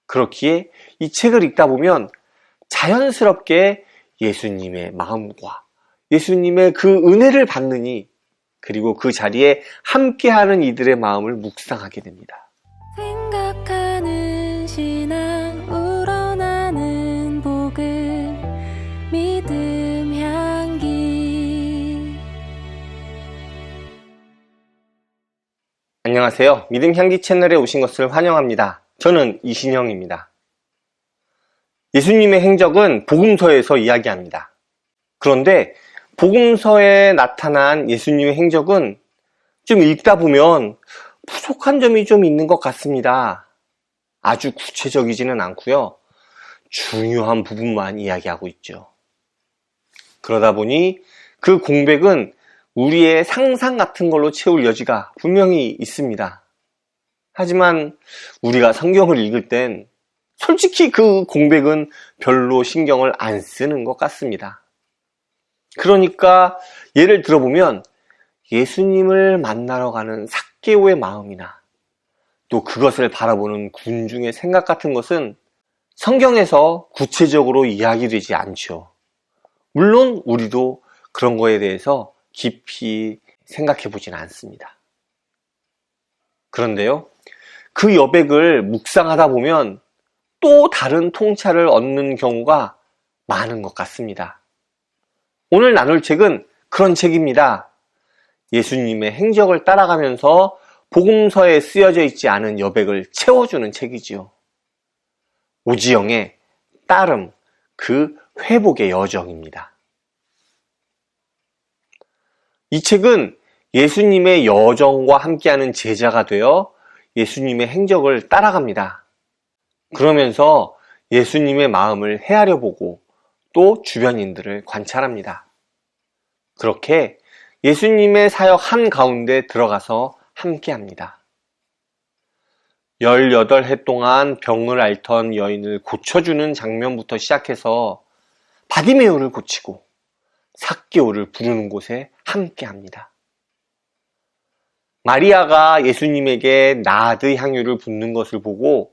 그렇기에 이 책을 읽다 보면 자연스럽게 예수님의 마음과 예수님의 그 은혜를 받느니, 그리고 그 자리에 함께하는 이들의 마음을 묵상하게 됩니다. 생각하는 신앙 우러나는 복음 믿음 향기. 안녕하세요. 믿음 향기 채널에 오신 것을 환영합니다. 저는 이신영입니다. 예수님의 행적은 복음서에서 이야기합니다. 그런데 복음서에 나타난 예수님의 행적은 좀 읽다 보면 부족한 점이 좀 있는 것 같습니다. 아주 구체적이지는 않고요. 중요한 부분만 이야기하고 있죠. 그러다 보니 그 공백은 우리의 상상 같은 걸로 채울 여지가 분명히 있습니다. 하지만 우리가 성경을 읽을 땐 솔직히 그 공백은 별로 신경을 안 쓰는 것 같습니다. 그러니까 예를 들어보면 예수님을 만나러 가는 삭개오의 마음이나 또 그것을 바라보는 군중의 생각 같은 것은 성경에서 구체적으로 이야기되지 않죠. 물론 우리도 그런 거에 대해서 깊이 생각해 보진 않습니다. 그런데요, 그 여백을 묵상하다 보면 또 다른 통찰을 얻는 경우가 많은 것 같습니다. 오늘 나눌 책은 그런 책입니다. 예수님의 행적을 따라가면서 복음서에 쓰여져 있지 않은 여백을 채워주는 책이지요. 오지영의 따름, 그 회복의 여정입니다. 이 책은 예수님의 여정과 함께하는 제자가 되어 예수님의 행적을 따라갑니다. 그러면서 예수님의 마음을 헤아려 보고 또 주변인들을 관찰합니다. 그렇게 예수님의 사역 한가운데 들어가서 함께합니다. 18해 동안 병을 앓던 여인을 고쳐주는 장면부터 시작해서 바디메오를 고치고 삭개오를 부르는 곳에 함께합니다. 마리아가 예수님에게 나드 향유를 붓는 것을 보고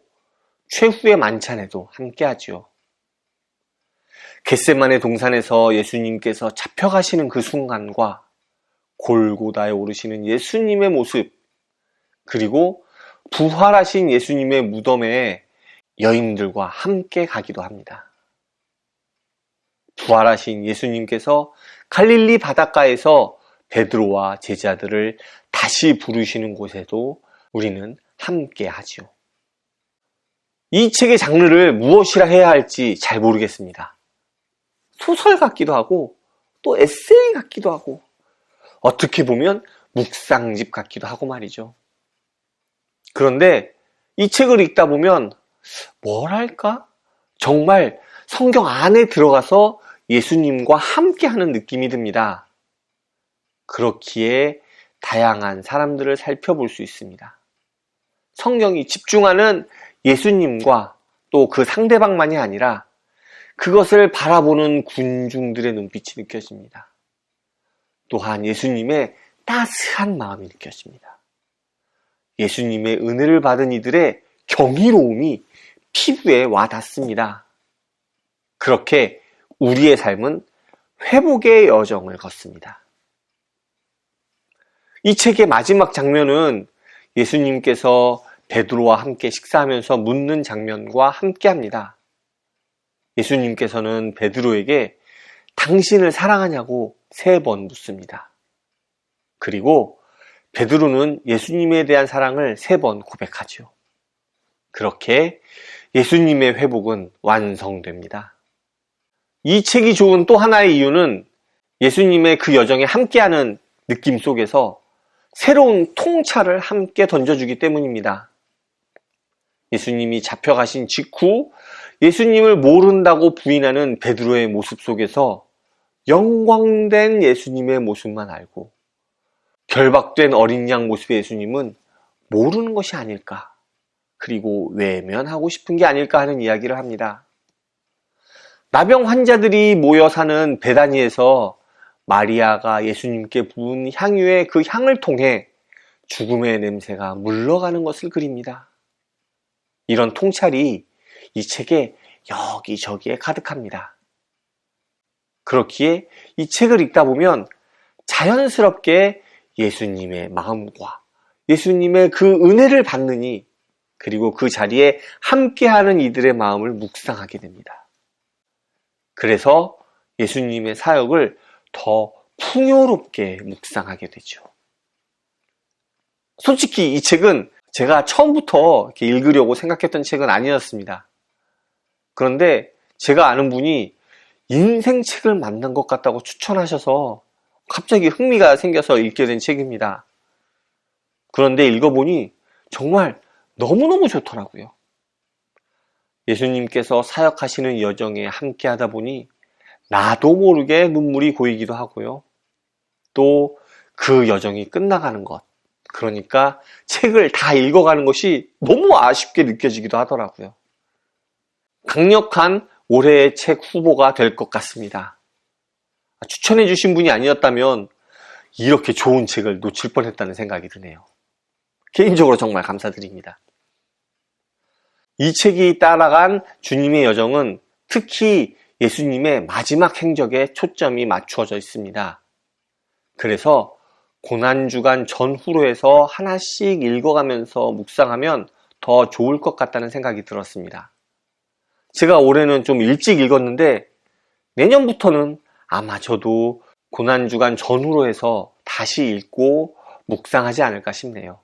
최후의 만찬에도 함께하지요. 겟세마네 동산에서 예수님께서 잡혀가시는 그 순간과 골고다에 오르시는 예수님의 모습, 그리고 부활하신 예수님의 무덤에 여인들과 함께 가기도 합니다. 부활하신 예수님께서 갈릴리 바닷가에서 베드로와 제자들을 다시 부르시는 곳에도 우리는 함께 하지요. 이 책의 장르를 무엇이라 해야 할지 잘 모르겠습니다. 소설 같기도 하고 또 에세이 같기도 하고 어떻게 보면 묵상집 같기도 하고 말이죠. 그런데 이 책을 읽다 보면 뭐랄까? 정말 성경 안에 들어가서 예수님과 함께하는 느낌이 듭니다. 그렇기에 다양한 사람들을 살펴볼 수 있습니다. 성경이 집중하는 예수님과 또 그 상대방만이 아니라 그것을 바라보는 군중들의 눈빛이 느껴집니다. 또한 예수님의 따스한 마음이 느껴집니다. 예수님의 은혜를 받은 이들의 경이로움이 피부에 와닿습니다. 그렇게 우리의 삶은 회복의 여정을 걷습니다. 이 책의 마지막 장면은 예수님께서 베드로와 함께 식사하면서 묻는 장면과 함께합니다. 예수님께서는 베드로에게 당신을 사랑하냐고 3번 묻습니다. 그리고 베드로는 예수님에 대한 사랑을 3번 고백하죠. 그렇게 예수님의 회복은 완성됩니다. 이 책이 좋은 또 하나의 이유는 예수님의 그 여정에 함께하는 느낌 속에서 새로운 통찰을 함께 던져주기 때문입니다. 예수님이 잡혀가신 직후 예수님을 모른다고 부인하는 베드로의 모습 속에서 영광된 예수님의 모습만 알고 결박된 어린 양 모습의 예수님은 모르는 것이 아닐까, 그리고 외면하고 싶은 게 아닐까 하는 이야기를 합니다. 나병 환자들이 모여 사는 베다니에서 마리아가 예수님께 부은 향유의 그 향을 통해 죽음의 냄새가 물러가는 것을 그립니다. 이런 통찰이 이 책에 여기저기에 가득합니다. 그렇기에 이 책을 읽다 보면 자연스럽게 예수님의 마음과 예수님의 그 은혜를 받느니, 그리고 그 자리에 함께하는 이들의 마음을 묵상하게 됩니다. 그래서 예수님의 사역을 더 풍요롭게 묵상하게 되죠. 솔직히 이 책은 제가 처음부터 이렇게 읽으려고 생각했던 책은 아니었습니다. 그런데 제가 아는 분이 인생 책을 만난 것 같다고 추천하셔서 갑자기 흥미가 생겨서 읽게 된 책입니다. 그런데 읽어보니 정말 너무너무 좋더라고요. 예수님께서 사역하시는 여정에 함께 하다 보니 나도 모르게 눈물이 고이기도 하고요. 또 그 여정이 끝나가는 것, 그러니까 책을 다 읽어가는 것이 너무 아쉽게 느껴지기도 하더라고요. 강력한 올해의 책 후보가 될 것 같습니다. 추천해 주신 분이 아니었다면 이렇게 좋은 책을 놓칠 뻔했다는 생각이 드네요. 개인적으로 정말 감사드립니다. 이 책이 따라간 주님의 여정은 특히 예수님의 마지막 행적에 초점이 맞추어져 있습니다. 그래서 고난주간 전후로 해서 하나씩 읽어가면서 묵상하면 더 좋을 것 같다는 생각이 들었습니다. 제가 올해는 좀 일찍 읽었는데 내년부터는 아마 저도 고난주간 전후로 해서 다시 읽고 묵상하지 않을까 싶네요.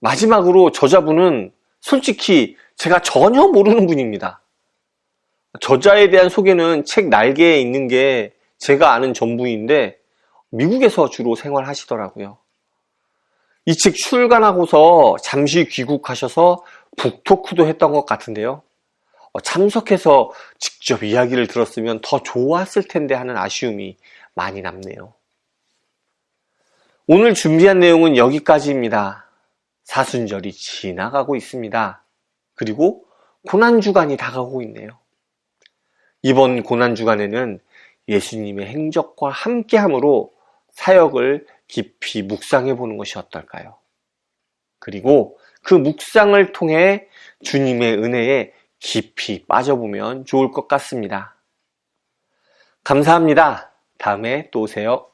마지막으로 저자분은 솔직히 제가 전혀 모르는 분입니다. 저자에 대한 소개는 책 날개에 있는 게 제가 아는 전부인데 미국에서 주로 생활하시더라고요. 이 책 출간하고서 잠시 귀국하셔서 북토크도 했던 것 같은데요. 참석해서 직접 이야기를 들었으면 더 좋았을 텐데 하는 아쉬움이 많이 남네요. 오늘 준비한 내용은 여기까지입니다. 사순절이 지나가고 있습니다. 그리고 고난주간이 다가오고 있네요. 이번 고난주간에는 예수님의 행적과 함께함으로 사역을 깊이 묵상해 보는 것이 어떨까요? 그리고 그 묵상을 통해 주님의 은혜에 깊이 빠져보면 좋을 것 같습니다. 감사합니다. 다음에 또 오세요.